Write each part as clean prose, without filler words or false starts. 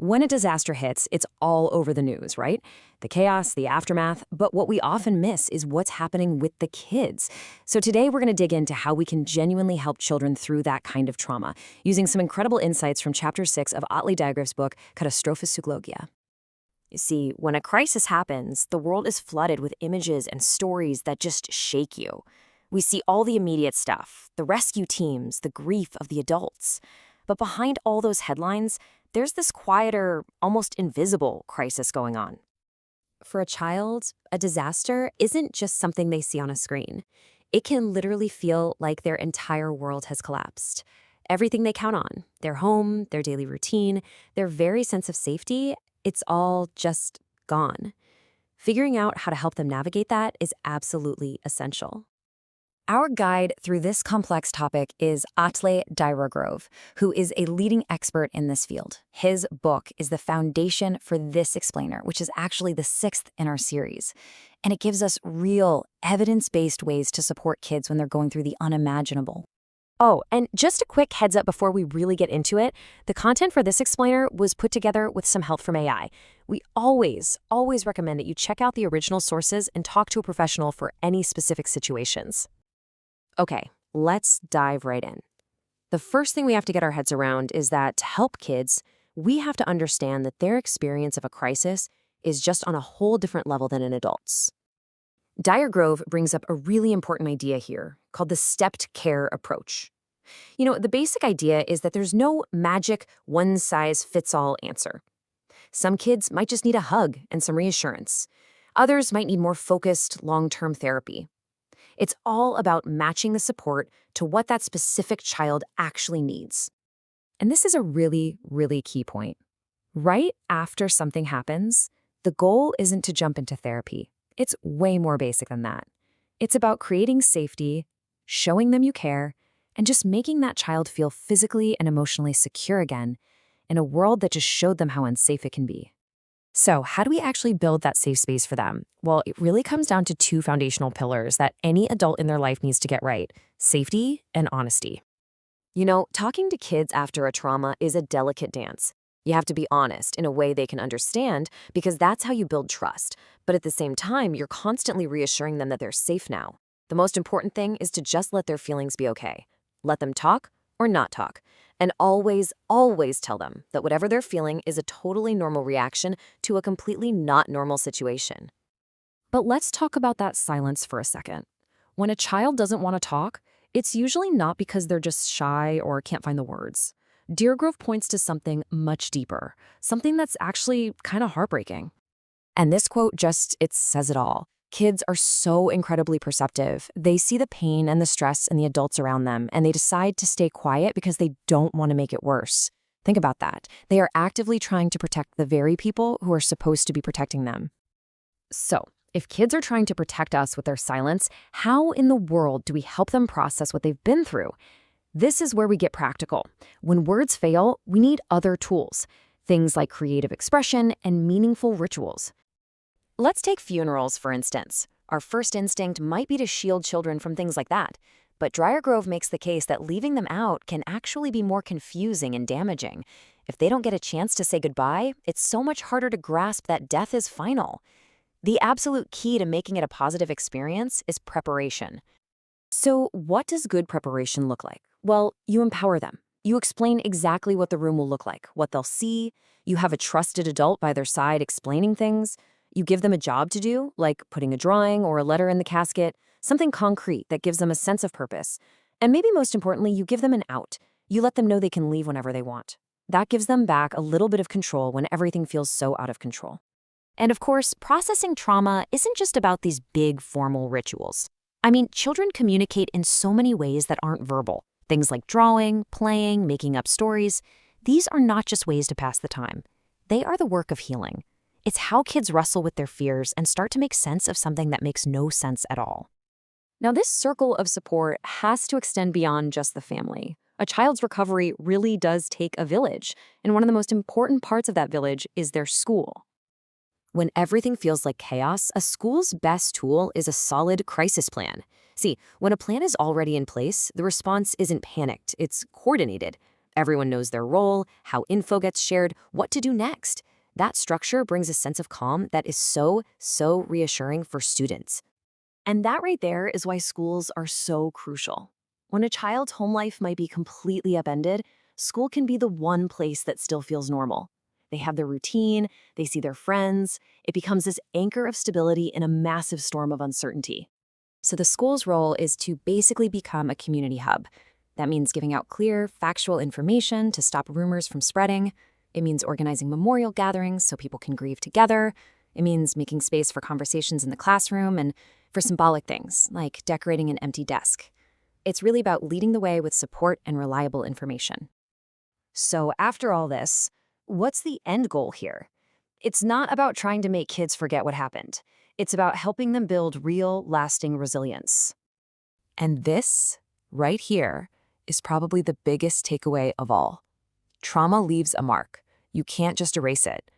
When a disaster hits, it's all over the news, right? The chaos, the aftermath, but what we often miss is what's happening with the kids. So today we're going to dig into how we can genuinely help children through that kind of trauma, using some incredible insights from Chapter 6 of Atle Dyregrov's book, Katastrofepykologi. You see, when a crisis happens, the world is flooded with images and stories that just shake you. We see all the immediate stuff, the rescue teams, the grief of the adults. But behind all those headlines, there's this quieter, almost invisible crisis going on. For a child, a disaster isn't just something they see on a screen. It can literally feel like their entire world has collapsed. Everything they count on, their home, their daily routine, their very sense of safety, it's all just gone. Figuring out how to help them navigate that is absolutely essential. Our guide through this complex topic is Atle Dyregrov, who is a leading expert in this field. His book is the foundation for this explainer, which is actually the 6th in our series. And it gives us real, evidence-based ways to support kids when they're going through the unimaginable. Oh, and just a quick heads up before we really get into it, the content for this explainer was put together with some help from AI. We always recommend that you check out the original sources and talk to a professional for any specific situations. Okay, let's dive right in. The first thing we have to get our heads around is that to help kids, we have to understand that their experience of a crisis is just on a whole different level than an adult's. Dyregrov brings up a really important idea here called the stepped care approach. The basic idea is that there's no magic one-size-fits-all answer. Some kids might just need a hug and some reassurance. Others might need more focused, long-term therapy. It's all about matching the support to what that specific child actually needs. And this is a really, really key point. Right after something happens, the goal isn't to jump into therapy. It's way more basic than that. It's about creating safety, showing them you care, and just making that child feel physically and emotionally secure again in a world that just showed them how unsafe it can be. So how do we actually build that safe space for them? Well, it really comes down to 2 foundational pillars that any adult in their life needs to get right: safety and honesty. Talking to kids after a trauma is a delicate dance. You have to be honest in a way they can understand because that's how you build trust. But at the same time, you're constantly reassuring them that they're safe now. The most important thing is to just let their feelings be okay. Let them talk or not talk. And always tell them that whatever they're feeling is a totally normal reaction to a completely not normal situation. But let's talk about that silence for a second. When a child doesn't want to talk, it's usually not because they're just shy or can't find the words. Dyregrov points to something much deeper, something that's actually kind of heartbreaking. And this quote it says it all. Kids are so incredibly perceptive. They see the pain and the stress in the adults around them, and they decide to stay quiet because they don't want to make it worse. Think about that. They are actively trying to protect the very people who are supposed to be protecting them. So, if kids are trying to protect us with their silence, how in the world do we help them process what they've been through? This is where we get practical. When words fail, we need other tools, things like creative expression and meaningful rituals. Let's take funerals, for instance. Our first instinct might be to shield children from things like that, but Dyregrov makes the case that leaving them out can actually be more confusing and damaging. If they don't get a chance to say goodbye, it's so much harder to grasp that death is final. The absolute key to making it a positive experience is preparation. So what does good preparation look like? Well, you empower them. You explain exactly what the room will look like, what they'll see. You have a trusted adult by their side explaining things. You give them a job to do, like putting a drawing or a letter in the casket, something concrete that gives them a sense of purpose. And maybe most importantly, you give them an out. You let them know they can leave whenever they want. That gives them back a little bit of control when everything feels so out of control. And of course, processing trauma isn't just about these big formal rituals. Children communicate in so many ways that aren't verbal. Things like drawing, playing, making up stories. These are not just ways to pass the time. They are the work of healing. It's how kids wrestle with their fears and start to make sense of something that makes no sense at all. Now, this circle of support has to extend beyond just the family. A child's recovery really does take a village, and one of the most important parts of that village is their school. When everything feels like chaos, a school's best tool is a solid crisis plan. See, when a plan is already in place, the response isn't panicked, it's coordinated. Everyone knows their role, how info gets shared, what to do next. That structure brings a sense of calm that is so reassuring for students. And that right there is why schools are so crucial. When a child's home life might be completely upended, school can be the one place that still feels normal. They have their routine, they see their friends. It becomes this anchor of stability in a massive storm of uncertainty. So the school's role is to basically become a community hub. That means giving out clear, factual information to stop rumors from spreading. It means organizing memorial gatherings so people can grieve together. It means making space for conversations in the classroom and for symbolic things, like decorating an empty desk. It's really about leading the way with support and reliable information. So after all this, what's the end goal here? It's not about trying to make kids forget what happened. It's about helping them build real, lasting resilience. And this, right here, is probably the biggest takeaway of all. Trauma leaves a mark. You can't just erase it.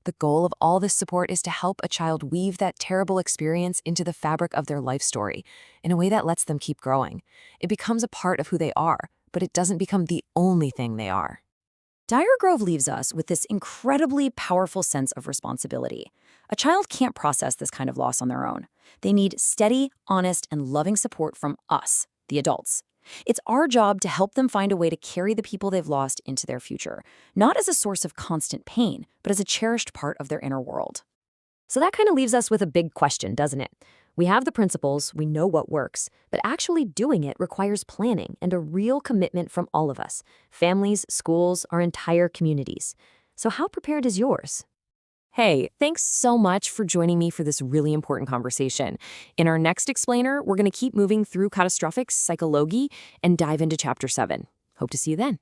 The goal of all this support is to help a child weave that terrible experience into the fabric of their life story in a way that lets them keep growing. It becomes a part of who they are, but it doesn't become the only thing they are. Dyregrov leaves us with this incredibly powerful sense of responsibility. A child can't process this kind of loss on their own. They need steady, honest, and loving support from us, the adults. It's our job to help them find a way to carry the people they've lost into their future, not as a source of constant pain, but as a cherished part of their inner world. So that kind of leaves us with a big question, doesn't it? We have the principles, we know what works, but actually doing it requires planning and a real commitment from all of us, families, schools, our entire communities. So how prepared is yours? Hey, thanks so much for joining me for this really important conversation. In our next explainer, we're going to keep moving through Katastrofepykologi and dive into Chapter 7. Hope to see you then.